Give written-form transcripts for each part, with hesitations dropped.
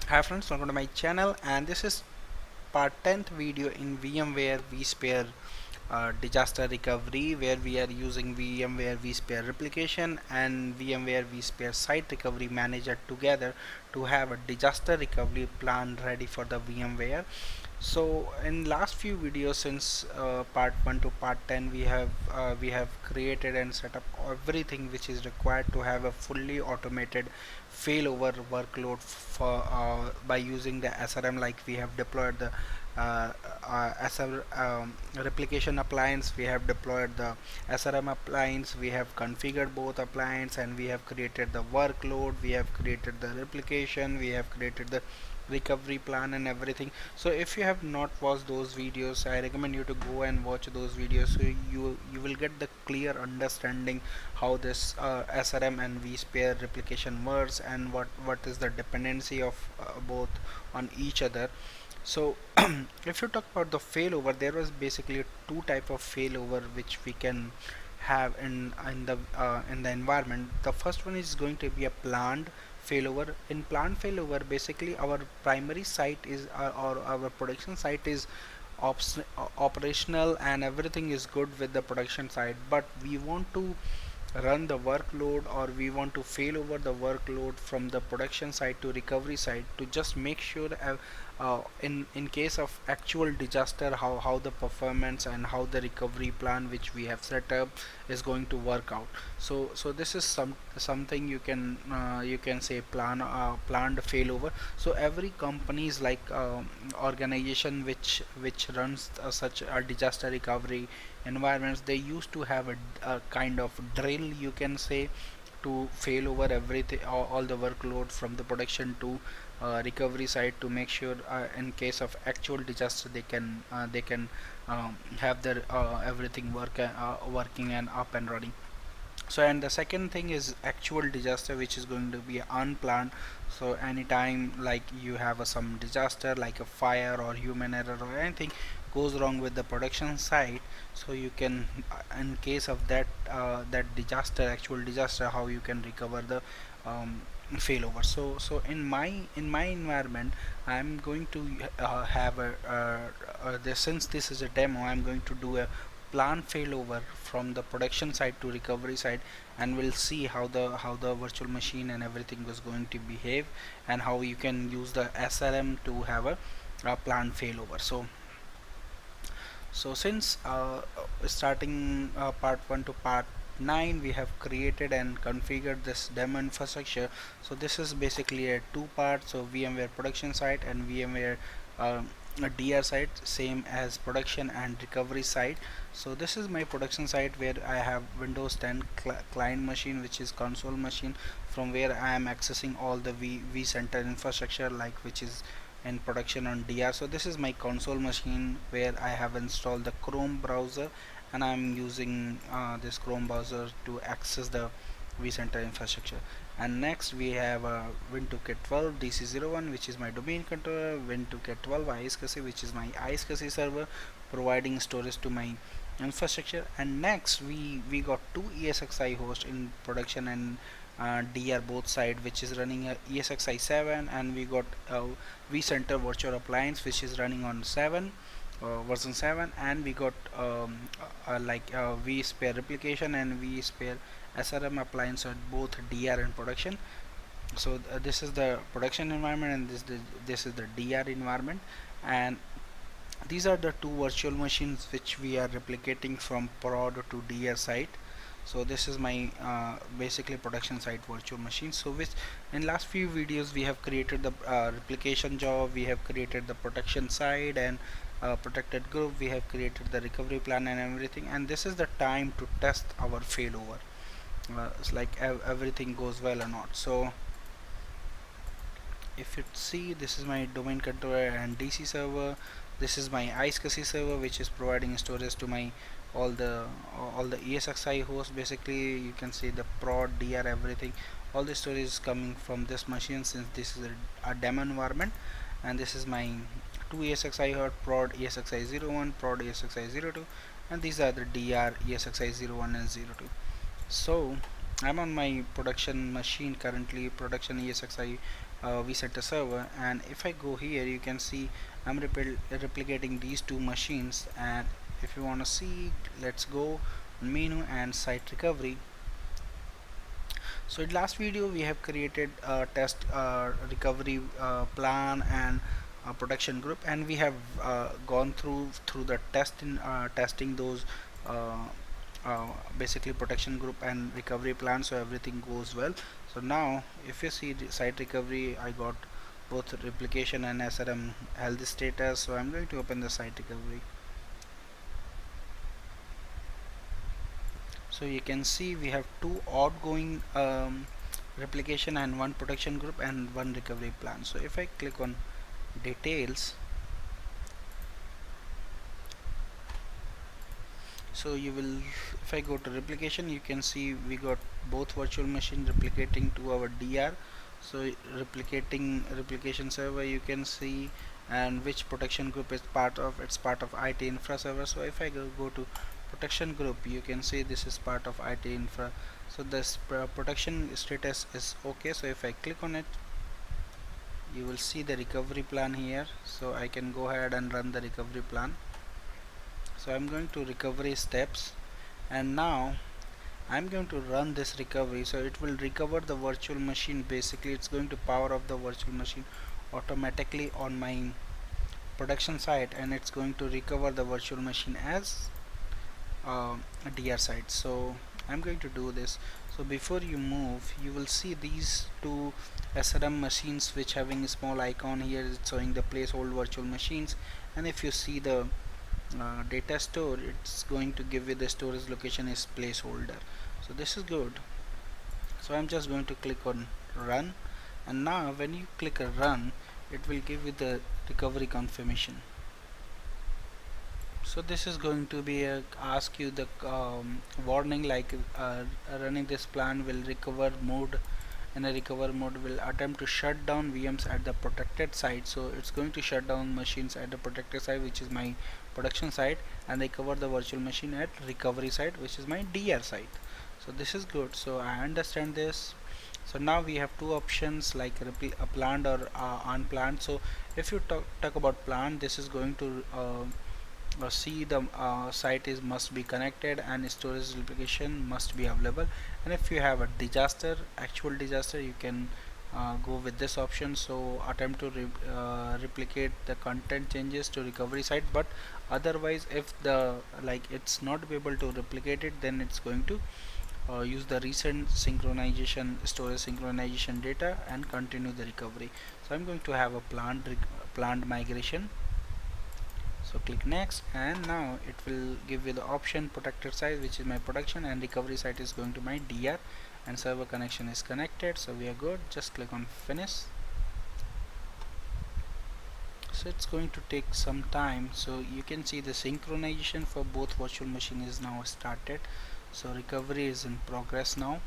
Hi friends, welcome to my channel, and this is part 10th video in VMware vSphere disaster recovery, where we are using VMware vSphere replication and VMware vSphere site recovery manager together to have a disaster recovery plan ready for the VMware. So in last few videos, since part 1 to part 10, we have created and set up everything which is required to have a fully automated failover workload for by using the SRM. Like we have deployed the SR replication appliance, we have deployed the SRM appliance, we have configured both appliance, and we have created the workload, we have created the replication, we have created the recovery plan and everything. So if you have not watched those videos, I recommend you to go and watch those videos, so you will get the clear understanding how this SRM and vSphere replication works, and what is the dependency of both on each other. So if you talk about the failover, there was basically two type of failover which we can have in the environment. The first one is going to be a planned failover. In planned failover, basically our primary site is or our production site is operational and everything is good with the production side, but we want to run the workload, or we want to fail over the workload from the production side to recovery side, to just make sure in case of actual disaster, how the performance and how the recovery plan which we have set up is going to work out. So this is something you can say planned failover. So every companies, like organization which runs such a disaster recovery environments, they used to have a kind of drill, you can say, to fail over everything, all the workload from the production to recovery side, to make sure in case of actual disaster they can have their everything working and up and running. So, and the second thing is actual disaster, which is going to be unplanned. So anytime like you have some disaster like a fire or human error or anything goes wrong with the production site, so you can in case of that disaster, actual disaster, how you can recover the failover. So in my environment, I'm going to have this, since this is a demo, I'm going to do a plan failover from the production side to recovery side, and we'll see how the virtual machine and everything was going to behave, and how you can use the SRM to have a plan failover. So since starting part 1 to part 9, we have created and configured this demo infrastructure. So this is basically a two part, so VMware production site and VMware a DR site, same as production and recovery site. So this is my production site, where I have Windows 10 client machine, which is console machine, from where I am accessing all the vCenter infrastructure, like which is in production on DR. So this is my console machine, where I have installed the Chrome browser, and I'm using this Chrome browser to access the vCenter infrastructure. And next we have Win2K 12 DC01, which is my domain controller, Win2K 12 iSCSI, which is my iSCSI server, providing storage to my infrastructure. And next we got two ESXi hosts in production and DR both side, which is running ESXi 7, and we got vCenter virtual appliance, which is running on 7 version 7, and we got like vSphere replication and vSphere SRM appliance at both DR and production. So this is the production environment, and this is the DR environment, and these are the two virtual machines which we are replicating from prod to DR site. So this is my basically production site virtual machine. So which in last few videos we have created the replication job, we have created the protection side and protected group, we have created the recovery plan and everything, and this is the time to test our failover. It's like everything goes well or not. So if you see, this is my domain controller and DC server, this is my iSCSI server, which is providing storage to my all the ESXi hosts. Basically you can see the prod, DR, everything, all the storage is coming from this machine, since this is a demo environment. And this is my two ESXi host, prod ESXi 01, prod ESXi 02, and these are the DR ESXi 01 and 02. So I'm on my production machine currently, production ESXi we set a server, and if I go here you can see I'm replicating these two machines. And if you want to see, let's go menu and site recovery. So in last video we have created a test recovery plan and a production group, and we have gone through the testing those uh, uh, basically protection group and recovery plan, so everything goes well. So now if you see the site recovery, I got both replication and SRM health status. So I'm going to open the site recovery. So you can see we have two outgoing replication and one protection group and one recovery plan. So if I click on details, so you will, if I go to replication, you can see we got both virtual machine replicating to our DR. So replicating replication server, you can see, and which protection group is part of, it's part of IT infra server. So if I go to protection group, you can see this is part of IT infra. So this protection status is okay. So if I click on it, you will see the recovery plan here. So I can go ahead and run the recovery plan. So I'm going to recovery steps, and now I'm going to run this recovery. So it will recover the virtual machine. Basically it's going to power up the virtual machine automatically on my production site, and it's going to recover the virtual machine as a DR site. So I'm going to do this. So before you move, you will see these two SRM machines which having a small icon here, it's showing the placeholder virtual machines. And if you see the data store, it's going to give you the storage location is placeholder. So this is good. So I'm just going to click on run, and now when you click a run, it will give you the recovery confirmation. So this is going to be ask you the warning like running this plan will recover mode, and a recover mode will attempt to shut down VMs at the protected site. So it's going to shut down machines at the protected site, which is my production site, and recover the virtual machine at recovery site, which is my DR site. So this is good. So I understand this. So now we have two options like a planned or unplanned. So if you talk about planned, this is going to see the site is must be connected and storage replication must be available. And if you have a disaster, actual disaster, you can go with this option. So attempt to replicate the content changes to recovery site, but otherwise if the like it's not be able to replicate it, then it's going to use the recent synchronization storage synchronization data and continue the recovery. So I'm going to have a planned migration. So click next, and now it will give you the option protected site, which is my production, and recovery site is going to my DR, and server connection is connected. So we are good. Just click on finish. So it's going to take some time. So you can see the synchronization for both virtual machine is now started. So recovery is in progress now.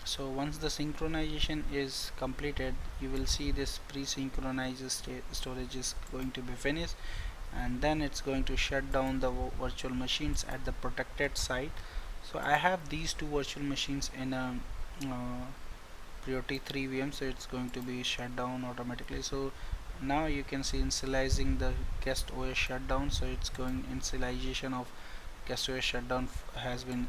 So once the synchronization is completed, you will see this pre-synchronized storage is going to be finished, and then it's going to shut down the virtual machines at the protected site. So I have these two virtual machines in a priority 3 VM, so it's going to be shut down automatically. So now you can see initializing the guest OS shutdown. So it's going initialization of guest OS shutdown has been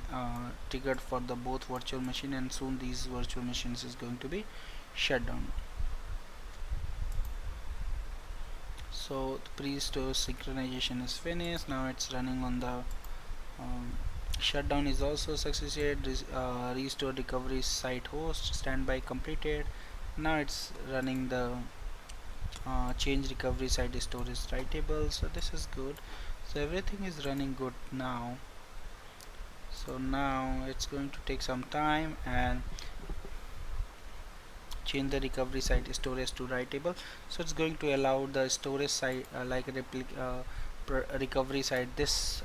triggered for the both virtual machine, and soon these virtual machines is going to be shut down. So the pre-store synchronization is finished. Now it's running on the shutdown is also succeeded. Restore recovery site host standby completed. Now it's running the change recovery site storage writable. So this is good. So everything is running good now. So now it's going to take some time and change the recovery site storage to writable. So it's going to allow the storage site like recovery site, this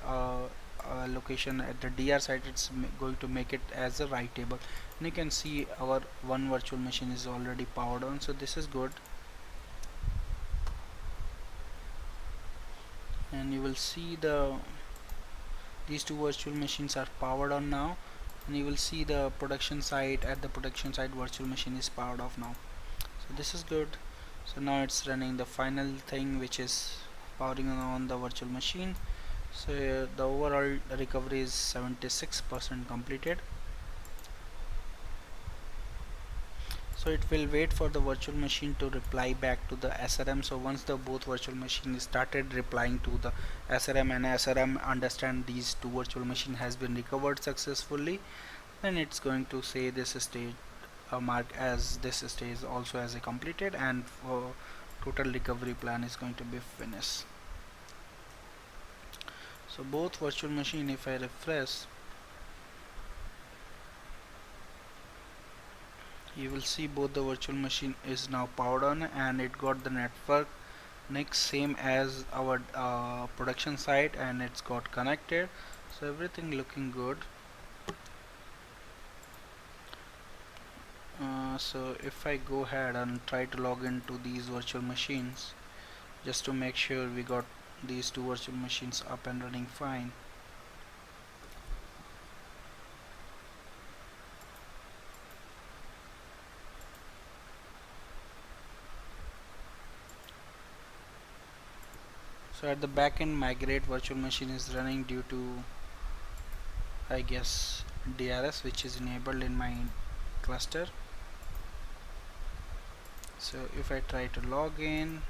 location at the DR site, it's going to make it as a writable. And you can see our one virtual machine is already powered on. So this is good, and you will see these two virtual machines are powered on now. and you will see the production site. At the production site, virtual machine is powered off now. So this is good. So now it's running the final thing, which is powering on the virtual machine. So the overall recovery is 76% completed. So it will wait for the virtual machine to reply back to the SRM. So once the both virtual machines started replying to the SRM and SRM understand these two virtual machine has been recovered successfully, then it's going to say this stage mark as this stage also as a completed, and for total recovery plan is going to be finished. So both virtual machine, if I refresh, you will see both the virtual machine is now powered on and it got the network next same as our production site, and it's got connected. So everything looking good. So if I go ahead and try to log into these virtual machines just to make sure we got these two virtual machines up and running fine. So at the backend, migrate virtual machine is running due to, I guess, DRS, which is enabled in my cluster. So if I try to log in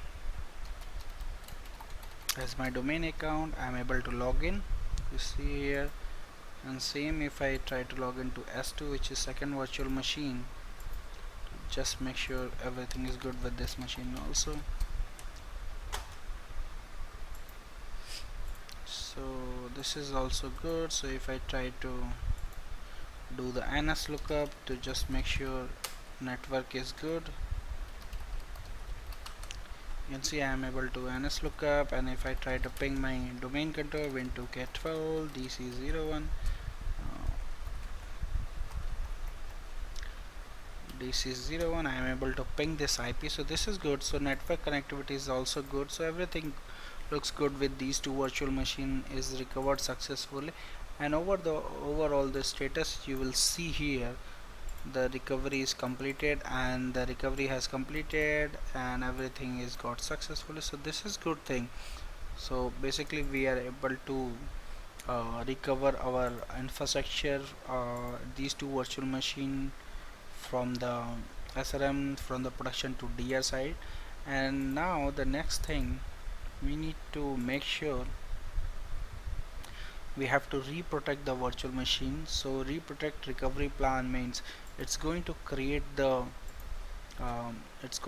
as my domain account, I'm able to log in, you see here. And same if I try to log into S2, which is second virtual machine, just make sure everything is good with this machine also. So this is also good. So if I try to do the NS lookup to just make sure network is good, you can see I am able to NS lookup. And if I try to ping my domain controller win2k12 dc01 dc01, I am able to ping this IP. So this is good. So network connectivity is also good. So everything looks good with these two virtual machine is recovered successfully. And overall the status you will see here, the recovery is completed and the recovery has completed and everything is got successfully. So this is good thing. So basically we are able to recover our infrastructure, these two virtual machine from the SRM, from the production to DR side. And now the next thing, we need to make sure we have to reprotect the virtual machine. So reprotect recovery plan means it's going to create the it's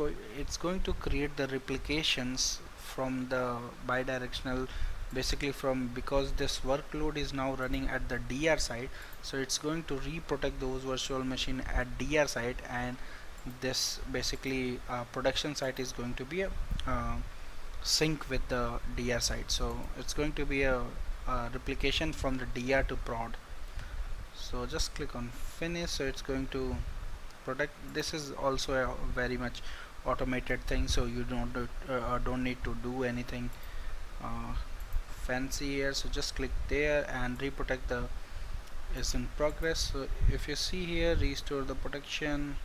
going to create the replications from the bidirectional, basically from, because this workload is now running at the DR side, so it's going to reprotect those virtual machine at DR side, and this basically production site is going to be a sync with the DR side. So it's going to be a replication from the DR to prod. So just click on finish. So it's going to protect. This is also a very much automated thing, so you don't need to do anything uh, fancy here. So just click there and reprotect the is in progress. So if you see here, restore the protection,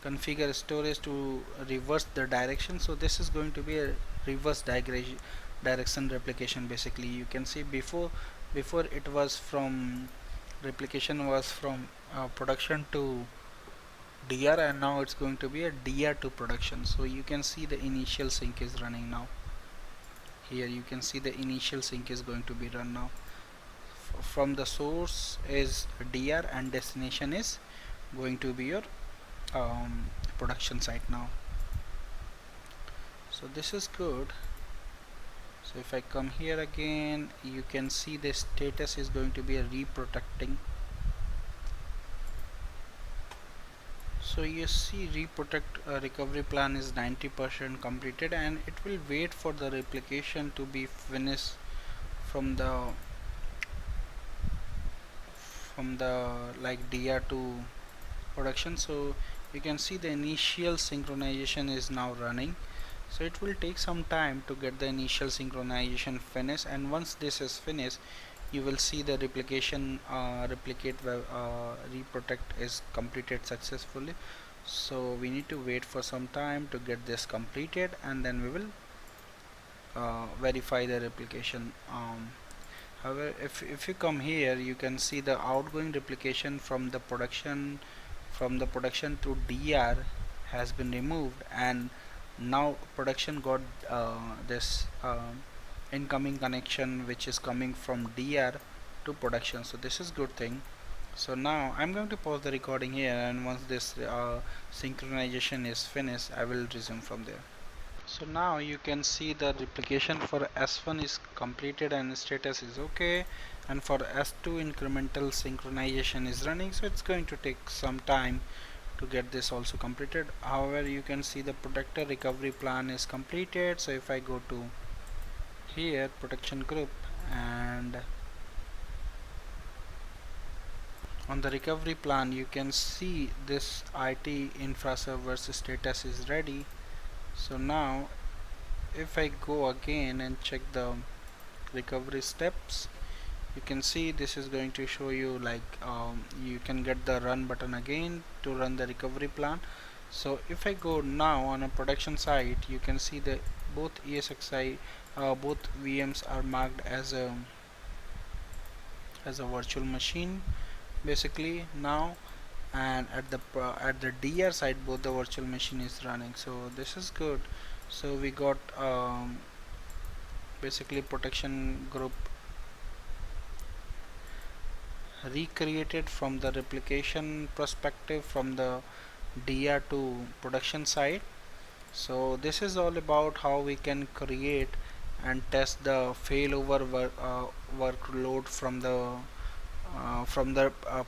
configure storage to reverse the direction. So this is going to be a reverse direction replication. Basically you can see before it was from replication was from production to DR, and now it's going to be a DR to production. So you can see the initial sync is running now. Here you can see the initial sync is going to be run now. From the source is DR and destination is going to be your production site now. So this is good. So if I come here again, you can see the status is going to be a reprotecting. So you see reprotect recovery plan is 90% completed, and it will wait for the replication to be finished from the like DR to production. So you can see the initial synchronization is now running. So it will take some time to get the initial synchronization finished, and once this is finished, you will see the replication reprotect is completed successfully. So we need to wait for some time to get this completed, and then we will verify the replication. However, if you come here, you can see the outgoing replication from the production to DR has been removed, and now production got this incoming connection which is coming from DR to production. So this is good thing. So now I'm going to pause the recording here, and once this synchronization is finished, I will resume from there. So now you can see the replication for S1 is completed and status is okay, and for S2 incremental synchronization is running, so it's going to take some time to get this also completed. However, you can see the protector recovery plan is completed. So if I go to here, protection group, and on the recovery plan you can see this IT infra server's status is ready. So now if I go again and check the recovery steps, you can see this is going to show you like you can get the run button again to run the recovery plan. So if I go now on a production site, you can see that both ESXi both VMs are marked as a virtual machine basically now, and at the DR side both the virtual machine is running. So this is good. So we got basically protection group recreated from the replication perspective from the DR to production side. So this is all about how we can create and test the failover workload from the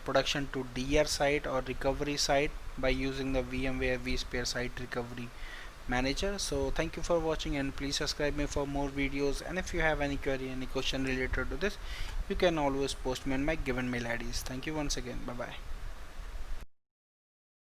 production to DR side or recovery side by using the VMware vSphere site recovery manager. So thank you for watching, and please subscribe me for more videos, and if you have any query, any question related to this, you can always post me on my given mail IDs. Thank you once again. Bye bye.